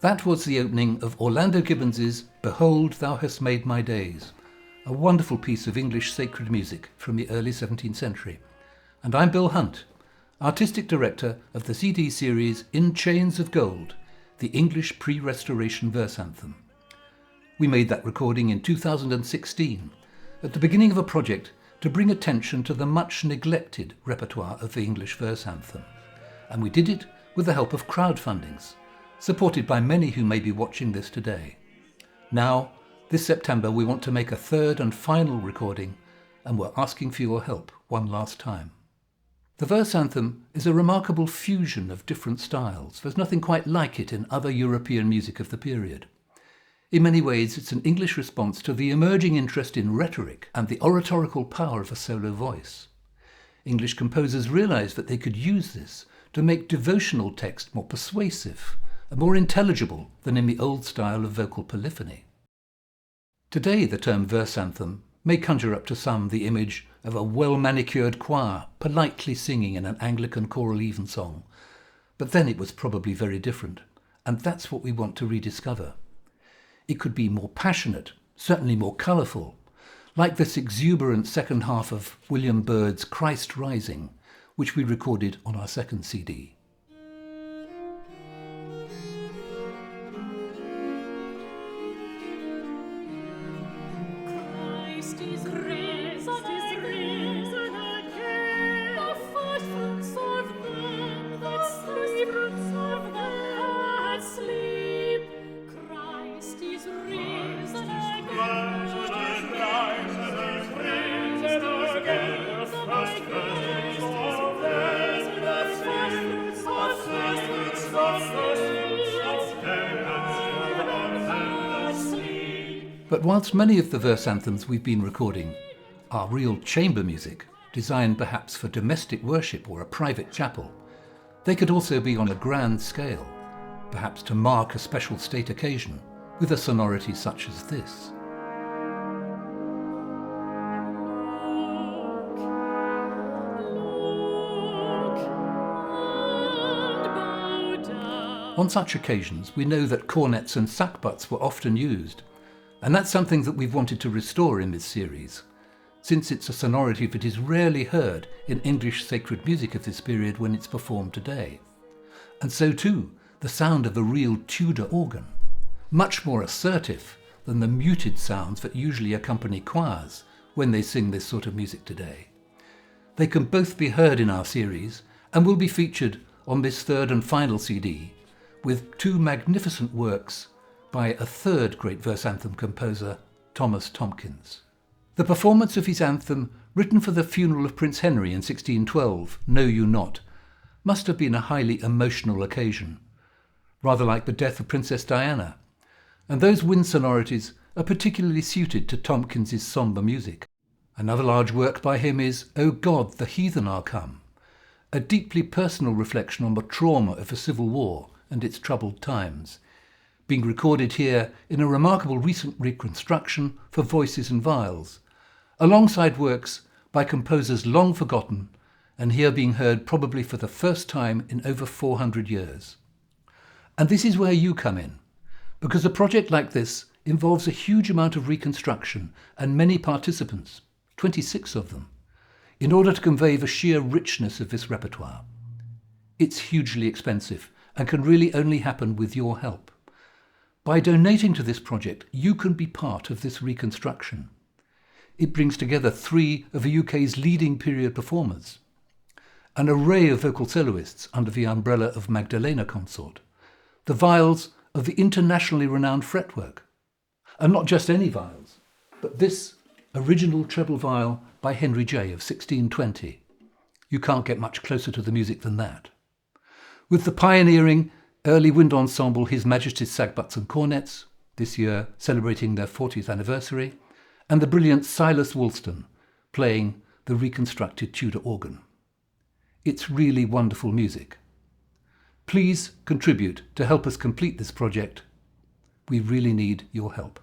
That was the opening of Orlando Gibbons's Behold, Thou Hast Made My Days, a wonderful piece of English sacred music from the early 17th century. And I'm Bill Hunt, Artistic Director of the CD series In Chains of Gold, the English Pre-Restoration Verse Anthem. We made that recording in 2016, at the beginning of a project to bring attention to the much neglected repertoire of the English Verse Anthem. And we did it with the help of crowdfundings, supported by many who may be watching this today. Now, this September, we want to make a third and final recording, and we're asking for your help one last time. The Verse Anthem is a remarkable fusion of different styles. There's nothing quite like it in other European music of the period. In many ways, it's an English response to the emerging interest in rhetoric and the oratorical power of a solo voice. English composers realized that they could use this to make devotional text more persuasive and more intelligible than in the old style of vocal polyphony. Today, the term verse anthem may conjure up to some the image of a well-manicured choir politely singing in an Anglican choral evensong. But then it was probably very different, and that's what we want to rediscover. It could be more passionate, certainly more colourful, like this exuberant second half of William Byrd's Christ Rising, which we recorded on our second CD. But whilst many of the verse anthems we've been recording are real chamber music, designed perhaps for domestic worship or a private chapel, they could also be on a grand scale, perhaps to mark a special state occasion, with a sonority such as this. On such occasions, we know that cornets and sackbuts were often used, and that's something that we've wanted to restore in this series, since it's a sonority that is rarely heard in English sacred music of this period when it's performed today. And so too, the sound of a real Tudor organ, much more assertive than the muted sounds that usually accompany choirs when they sing this sort of music today. They can both be heard in our series and will be featured on this third and final CD, with two magnificent works by a third great verse anthem composer, Thomas Tomkins. The performance of his anthem, written for the funeral of Prince Henry in 1612, Know You Not, must have been a highly emotional occasion, rather like the death of Princess Diana, and those wind sonorities are particularly suited to Tomkins's sombre music. Another large work by him is O God, the Heathen Are Come, a deeply personal reflection on the trauma of the Civil War and its troubled times, being recorded here in a remarkable recent reconstruction for voices and viols, alongside works by composers long forgotten and here being heard probably for the first time in over 400 years. And this is where you come in, because a project like this involves a huge amount of reconstruction and many participants, 26 of them, in order to convey the sheer richness of this repertoire. It's hugely expensive and can really only happen with your help. By donating to this project, you can be part of this reconstruction. It brings together three of the UK's leading period performers, an array of vocal soloists under the umbrella of Magdalena Consort, the viols of the internationally renowned fretwork, and not just any viols, but this original treble viol by Henry J. of 1620. You can't get much closer to the music than that. With the pioneering early wind ensemble His Majesty's Sagbutts and Cornets, this year celebrating their 40th anniversary, and the brilliant Silas Woolston playing the reconstructed Tudor organ. It's really wonderful music. Please contribute to help us complete this project. We really need your help.